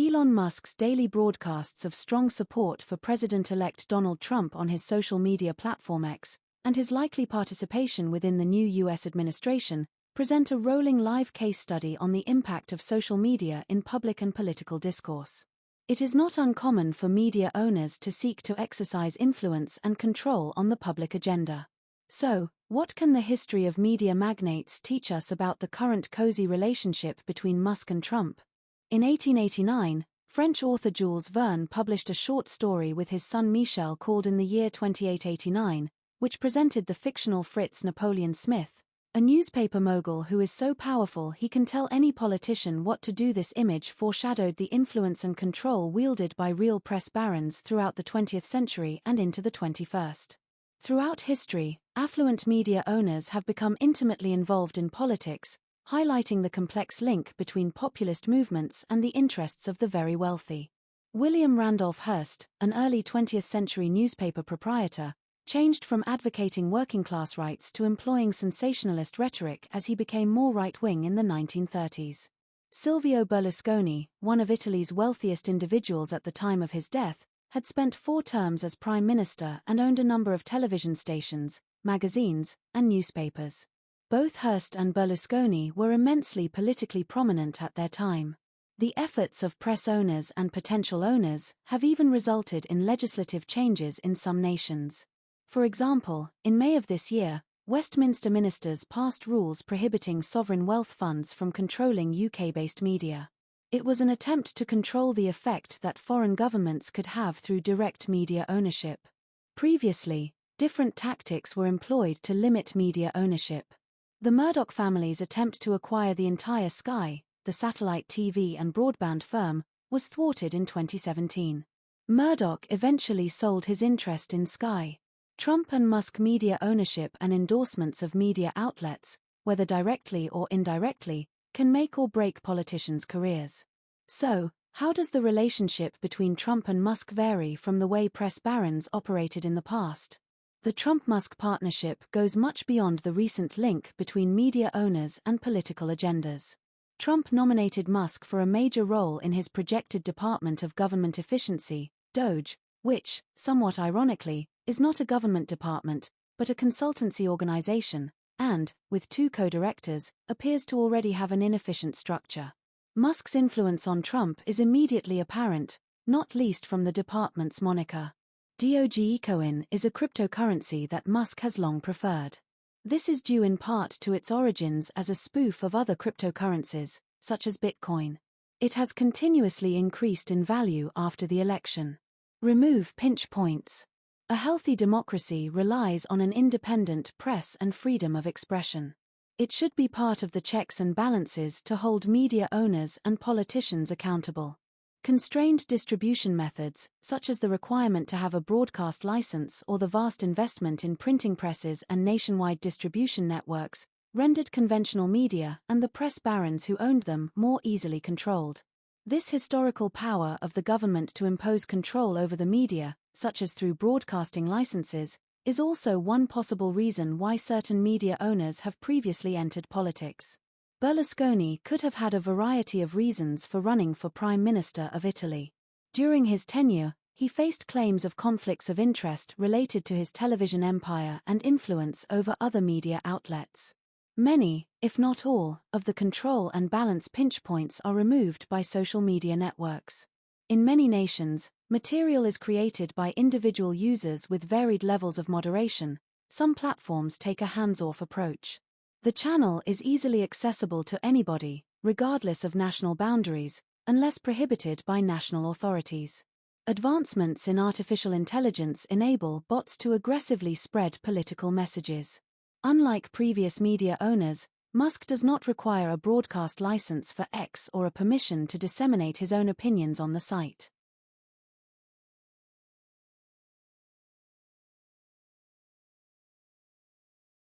Elon Musk's daily broadcasts of strong support for President-elect Donald Trump on his social media platform X, and his likely participation within the new U.S. administration, present a rolling live case study on the impact of social media in public and political discourse. It is not uncommon for media owners to seek to exercise influence and control on the public agenda. So, what can the history of media magnates teach us about the current cozy relationship between Musk and Trump? In 1889, French author Jules Verne published a short story with his son Michel called In the Year 2889, which presented the fictional Fritz Napoleon Smith, a newspaper mogul who is so powerful he can tell any politician what to do. This image foreshadowed the influence and control wielded by real press barons throughout the 20th century and into the 21st. Throughout history, affluent media owners have become intimately involved in politics, highlighting the complex link between populist movements and the interests of the very wealthy. William Randolph Hearst, an early 20th century newspaper proprietor, changed from advocating working-class rights to employing sensationalist rhetoric as he became more right-wing in the 1930s. Silvio Berlusconi, one of Italy's wealthiest individuals at the time of his death, had spent 4 terms as prime minister and owned a number of television stations, magazines, and newspapers. Both Hearst and Berlusconi were immensely politically prominent at their time. The efforts of press owners and potential owners have even resulted in legislative changes in some nations. For example, in May of this year, Westminster ministers passed rules prohibiting sovereign wealth funds from controlling UK-based media. It was an attempt to control the effect that foreign governments could have through direct media ownership. Previously, different tactics were employed to limit media ownership. The Murdoch family's attempt to acquire the entire Sky, the satellite TV and broadband firm, was thwarted in 2017. Murdoch eventually sold his interest in Sky. Trump and Musk media ownership and endorsements of media outlets, whether directly or indirectly, can make or break politicians' careers. So, how does the relationship between Trump and Musk vary from the way press barons operated in the past? The Trump-Musk partnership goes much beyond the recent link between media owners and political agendas. Trump nominated Musk for a major role in his projected Department of Government Efficiency, DOGE, which, somewhat ironically, is not a government department, but a consultancy organization, and, with 2 co-directors, appears to already have an inefficient structure. Musk's influence on Trump is immediately apparent, not least from the department's moniker. Dogecoin is a cryptocurrency that Musk has long preferred. This is due in part to its origins as a spoof of other cryptocurrencies, such as Bitcoin. It has continuously increased in value after the election. Remove pinch points. A healthy democracy relies on an independent press and freedom of expression. It should be part of the checks and balances to hold media owners and politicians accountable. Constrained distribution methods, such as the requirement to have a broadcast license or the vast investment in printing presses and nationwide distribution networks, rendered conventional media and the press barons who owned them more easily controlled. This historical power of the government to impose control over the media, such as through broadcasting licenses, is also one possible reason why certain media owners have previously entered politics. Berlusconi could have had a variety of reasons for running for Prime Minister of Italy. During his tenure, he faced claims of conflicts of interest related to his television empire and influence over other media outlets. Many, if not all, of the control and balance pinch points are removed by social media networks. In many nations, material is created by individual users with varied levels of moderation. Some platforms take a hands-off approach. The channel is easily accessible to anybody, regardless of national boundaries, unless prohibited by national authorities. Advancements in artificial intelligence enable bots to aggressively spread political messages. Unlike previous media owners, Musk does not require a broadcast license for X or a permission to disseminate his own opinions on the site.